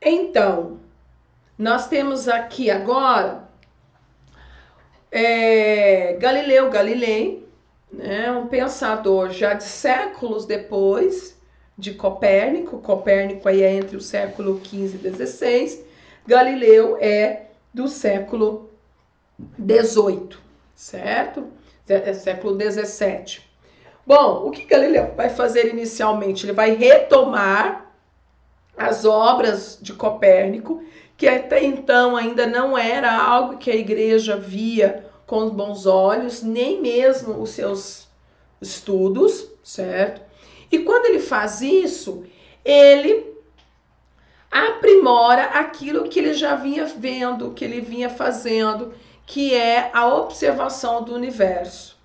Então, nós temos aqui agora Galileu Galilei, né, um pensador já de séculos depois de Copérnico. Copérnico aí é entre o século XV e XVI. Galileu é do século XVIII, certo? Século XVII. Bom, o que Galileu vai fazer inicialmente? Ele vai retomar as obras de Copérnico, que até então ainda não era algo que a igreja via com bons olhos, nem mesmo os seus estudos, certo? E quando ele faz isso, ele aprimora aquilo que ele já vinha vendo, que ele vinha fazendo, que é a observação do universo.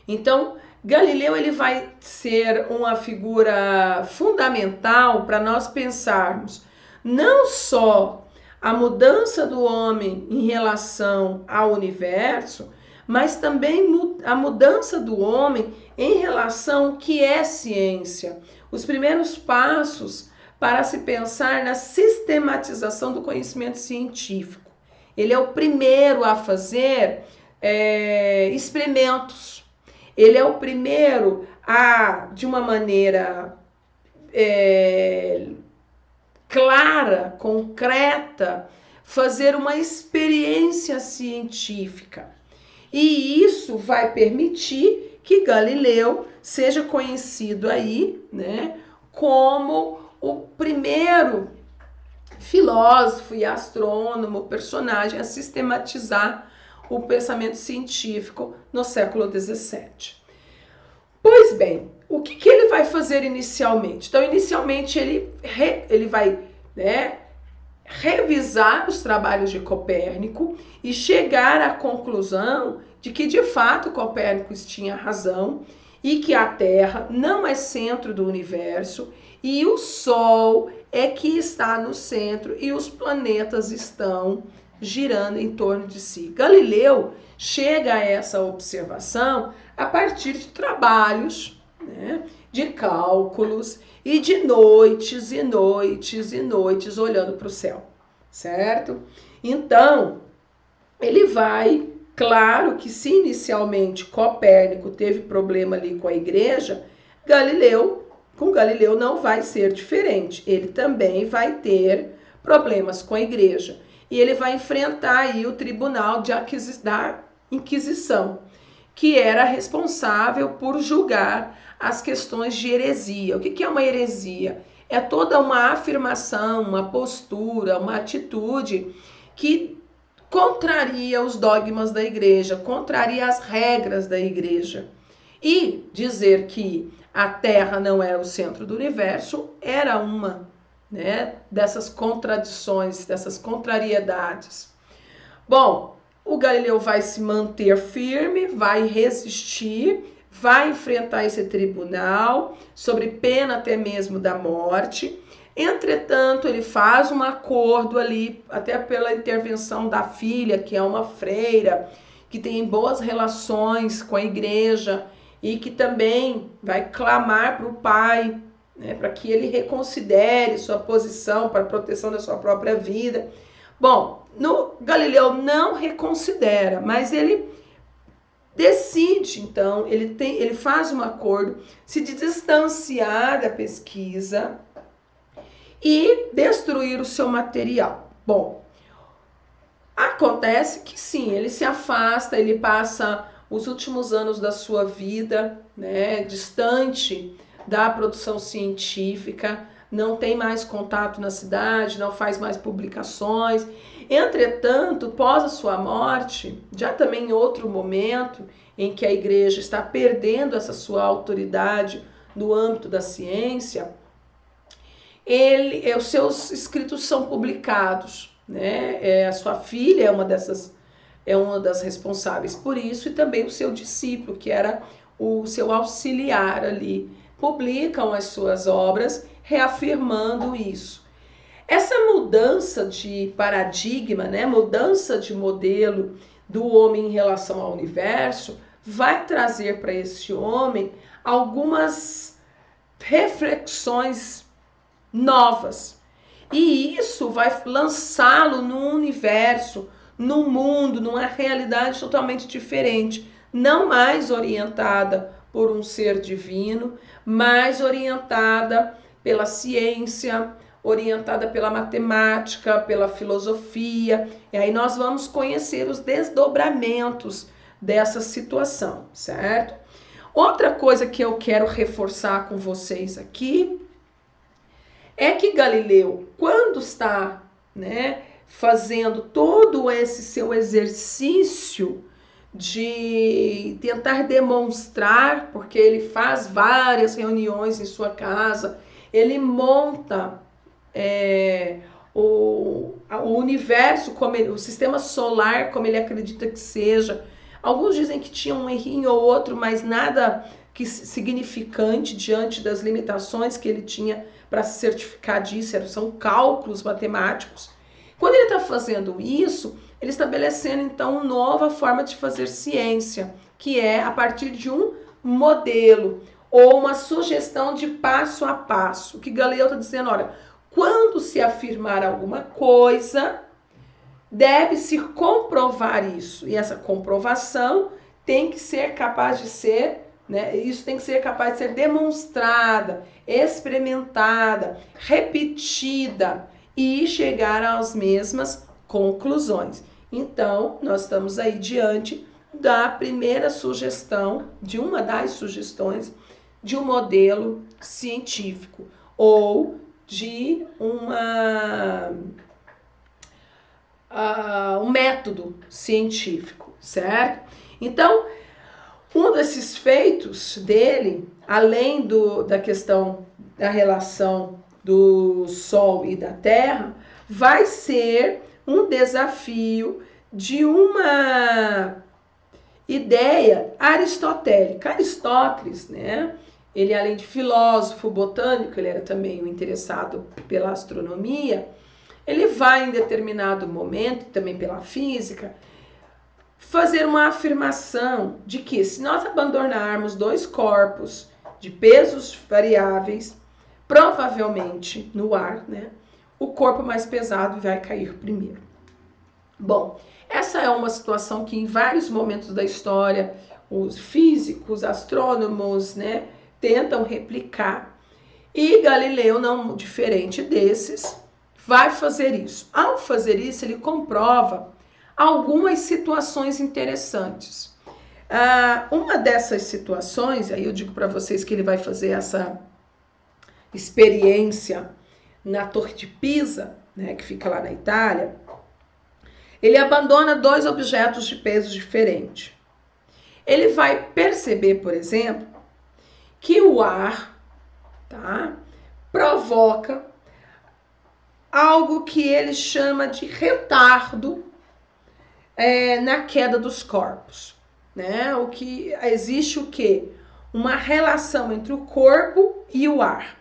Então, Galileu ele vai ser uma figura fundamental para nós pensarmos não só a mudança do homem em relação ao universo, mas também a mudança do homem em relação ao que é ciência. Os primeiros passos para se pensar na sistematização do conhecimento científico. Ele é o primeiro a fazer experimentos. Ele é o primeiro a, de uma maneira clara, concreta, fazer uma experiência científica. E isso vai permitir que Galileu seja conhecido aí, né, como o primeiro filósofo e astrônomo, personagem a sistematizar o pensamento científico no século XVII. Pois bem, o que ele vai fazer inicialmente? Então, inicialmente, ele vai, né, revisar os trabalhos de Copérnico e chegar à conclusão de que, de fato, Copérnico tinha razão e que a Terra não é centro do universo e o Sol é que está no centro e os planetas estão girando em torno de si. Galileu chega a essa observação a partir de trabalhos, né, de cálculos e de noites e noites e noites olhando para o céu, certo? Então, ele vai, claro que se inicialmente Copérnico teve problema ali com a igreja, com Galileu não vai ser diferente. Ele também vai ter problemas com a igreja. E ele vai enfrentar aí o tribunal da Inquisição, que era responsável por julgar as questões de heresia. O que é uma heresia? É toda uma afirmação, uma postura, uma atitude que contraria os dogmas da igreja, contraria as regras da igreja. E dizer que a Terra não era o centro do universo era uma, né, dessas contradições, dessas contrariedades. Bom, o Galileu vai se manter firme, vai resistir, vai enfrentar esse tribunal, sob pena até mesmo da morte. Entretanto, ele faz um acordo ali, até pela intervenção da filha, que é uma freira, que tem boas relações com a igreja e que também vai clamar para o pai, né, para que ele reconsidere sua posição para a proteção da sua própria vida. Bom, Galileu não reconsidera, mas ele decide, então, ele faz um acordo, se distanciar da pesquisa e destruir o seu material. Bom, acontece que sim, ele se afasta, ele passa os últimos anos da sua vida, né, distante da produção científica, não tem mais contato na cidade, não faz mais publicações. Entretanto, pós a sua morte, já também em outro momento em que a igreja está perdendo essa sua autoridade no âmbito da ciência, os seus escritos são publicados, né? A sua filha é uma das responsáveis por isso, e também o seu discípulo, que era o seu auxiliar ali, publicam as suas obras reafirmando isso. Essa mudança de paradigma, né, mudança de modelo do homem em relação ao universo, vai trazer para esse homem algumas reflexões novas. E isso vai lançá-lo num universo, num mundo, numa realidade totalmente diferente, não mais orientada por um ser divino, mais orientada pela ciência, orientada pela matemática, pela filosofia. E aí nós vamos conhecer os desdobramentos dessa situação, certo? Outra coisa que eu quero reforçar com vocês aqui é que Galileu, quando está, né, fazendo todo esse seu exercício de tentar demonstrar, porque ele faz várias reuniões em sua casa, ele monta o universo, como ele, o sistema solar, como ele acredita que seja. Alguns dizem que tinha um errinho ou outro, mas nada que significante diante das limitações que ele tinha para se certificar disso, são cálculos matemáticos. Quando ele está fazendo isso, ele estabelecendo então uma nova forma de fazer ciência, que é a partir de um modelo ou uma sugestão de passo a passo. O que Galileu está dizendo, olha, quando se afirmar alguma coisa, deve-se comprovar isso. E essa comprovação tem que ser capaz de ser, né, isso tem que ser capaz de ser demonstrada, experimentada, repetida e chegar às mesmas conclusões. Então, nós estamos aí diante da primeira sugestão, de uma das sugestões de um modelo científico ou de um método científico, certo? Então, um desses feitos dele, além da questão da relação do Sol e da Terra, vai ser um desafio de uma ideia aristotélica. Aristóteles, né? Ele, além de filósofo botânico, ele era também um interessado pela astronomia. Ele vai, em determinado momento, também pela física, fazer uma afirmação de que se nós abandonarmos dois corpos de pesos variáveis, provavelmente no ar, né, o corpo mais pesado vai cair primeiro. Bom, essa é uma situação que em vários momentos da história os físicos, astrônomos, né, tentam replicar. E Galileu, não diferente desses, vai fazer isso. Ao fazer isso, ele comprova algumas situações interessantes. Uma dessas situações, aí eu digo para vocês que ele vai fazer essa experiência na Torre de Pisa, né, que fica lá na Itália. Ele abandona dois objetos de peso diferente. Ele vai perceber, por exemplo, que o ar, tá, provoca algo que ele chama de retardo na queda dos corpos, né? O que existe o quê? Uma relação entre o corpo e o ar,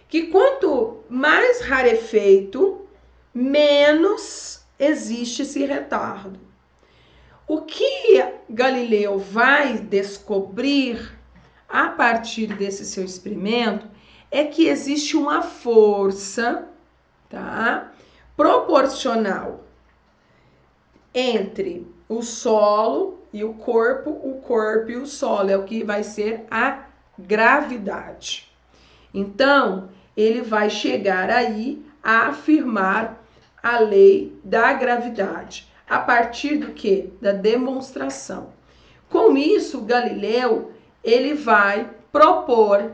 que quanto mais rarefeito, menos existe esse retardo. O que Galileu vai descobrir a partir desse seu experimento é que existe uma força, tá, proporcional entre o solo e o corpo e o solo, é o que vai ser a gravidade. Então, ele vai chegar aí a afirmar a lei da gravidade, a partir do que? Da demonstração. Com isso, Galileu, ele vai propor,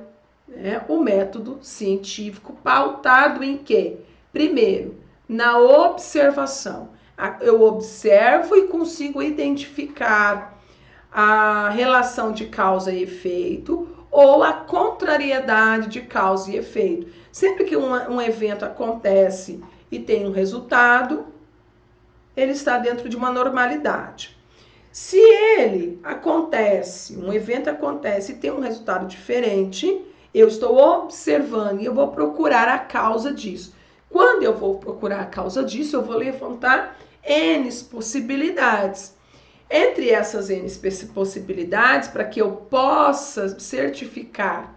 né, o método científico pautado em quê? Primeiro, na observação. Eu observo e consigo identificar a relação de causa e efeito ou a contrariedade de causa e efeito. Sempre que um evento acontece e tem um resultado, ele está dentro de uma normalidade. Se ele acontece, um evento acontece e tem um resultado diferente, eu estou observando e eu vou procurar a causa disso. Quando eu vou procurar a causa disso, eu vou levantar N possibilidades. Entre essas N possibilidades, para que eu possa certificar,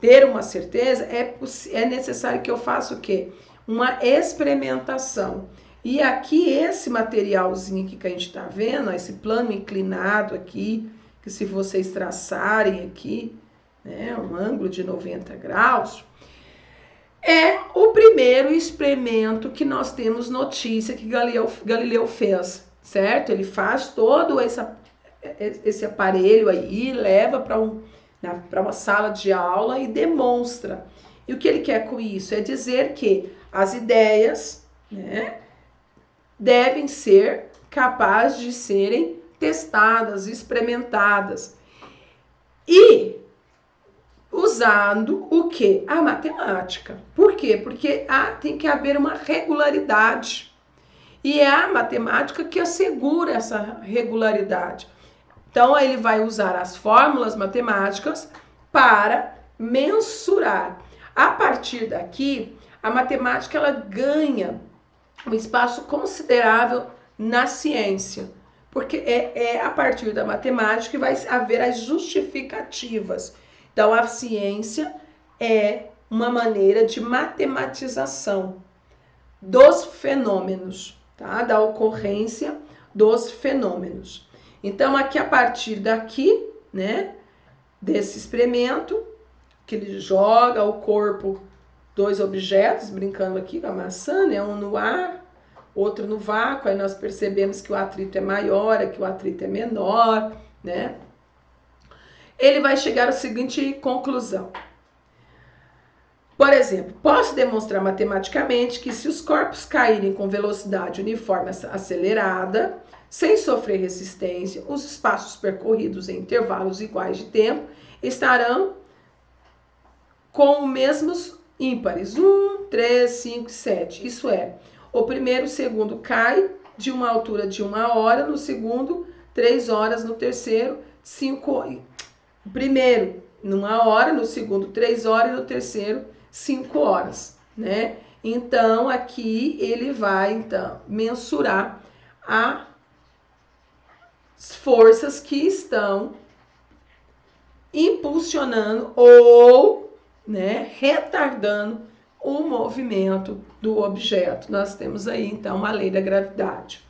ter uma certeza, é necessário que eu faça o quê? uma experimentação. E aqui, esse materialzinho aqui que a gente está vendo, ó, esse plano inclinado aqui, que se vocês traçarem aqui, né, um ângulo de 90 graus, é o primeiro experimento que nós temos notícia que Galileu fez, certo? Ele faz todo esse aparelho aí, leva para uma sala de aula e demonstra. E o que ele quer com isso? É dizer que as ideias, né, devem ser capazes de serem testadas, experimentadas. E usando o que? A matemática. Por quê? Porque tem que haver uma regularidade. E é a matemática que assegura essa regularidade. Então, ele vai usar as fórmulas matemáticas para mensurar. A partir daqui, a matemática ela ganha um espaço considerável na ciência, porque é a partir da matemática que vai haver as justificativas. Então, a ciência é uma maneira de matematização dos fenômenos, tá? Da ocorrência dos fenômenos. Então, aqui a partir daqui, né, desse experimento, que ele joga o corpo, dois objetos, brincando aqui com a maçã, né, um no ar, outro no vácuo, aí nós percebemos que o atrito é maior, que o atrito é menor, né? Ele vai chegar à seguinte conclusão. Por exemplo, posso demonstrar matematicamente que se os corpos caírem com velocidade uniforme acelerada, sem sofrer resistência, os espaços percorridos em intervalos iguais de tempo estarão com os mesmos ímpares, 1, 3, 5, 7. Isso é, o primeiro e o segundo cai de uma altura de 1 hora, no segundo, 3 horas, no terceiro, 5. O primeiro, 1 hora, no segundo, 3 horas, e no terceiro, 5 horas, né? Então, aqui ele vai, então, mensurar as forças que estão impulsionando ou, né, retardando o movimento do objeto. Nós temos aí, então, a lei da gravidade.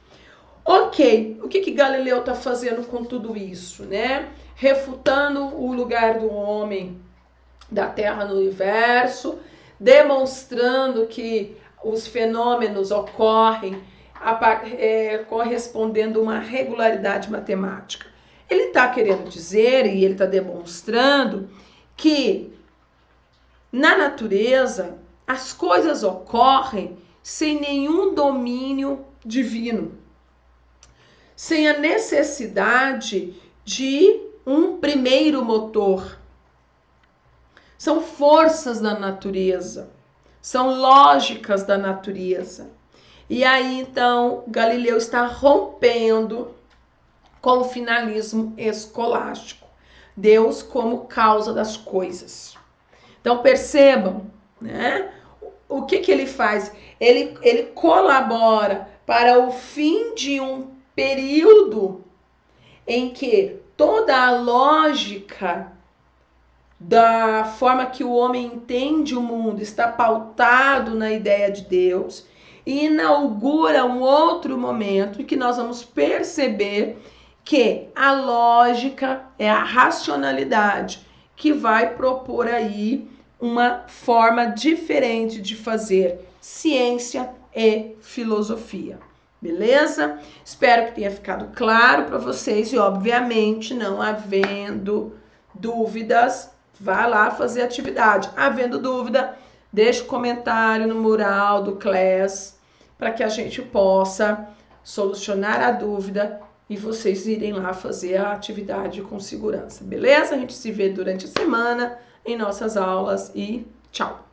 Ok, o que Galileu está fazendo com tudo isso, né? Refutando o lugar do homem, da Terra no universo, demonstrando que os fenômenos ocorrem correspondendo a uma regularidade matemática. Ele está querendo dizer, e ele está demonstrando, que na natureza as coisas ocorrem sem nenhum domínio divino, sem a necessidade de um primeiro motor. São forças da natureza, são lógicas da natureza. E aí, então, Galileu está rompendo com o finalismo escolástico. Deus como causa das coisas. Então, percebam, né? O que ele faz? Ele colabora para o fim de um período em que toda a lógica da forma que o homem entende o mundo está pautado na ideia de Deus, e inaugura um outro momento em que nós vamos perceber que a lógica é a racionalidade que vai propor aí uma forma diferente de fazer ciência e filosofia. Beleza? Espero que tenha ficado claro para vocês e, obviamente, não havendo dúvidas, vá lá fazer atividade. Havendo dúvida, deixe um comentário no mural do Class para que a gente possa solucionar a dúvida e vocês irem lá fazer a atividade com segurança. Beleza? A gente se vê durante a semana em nossas aulas e tchau!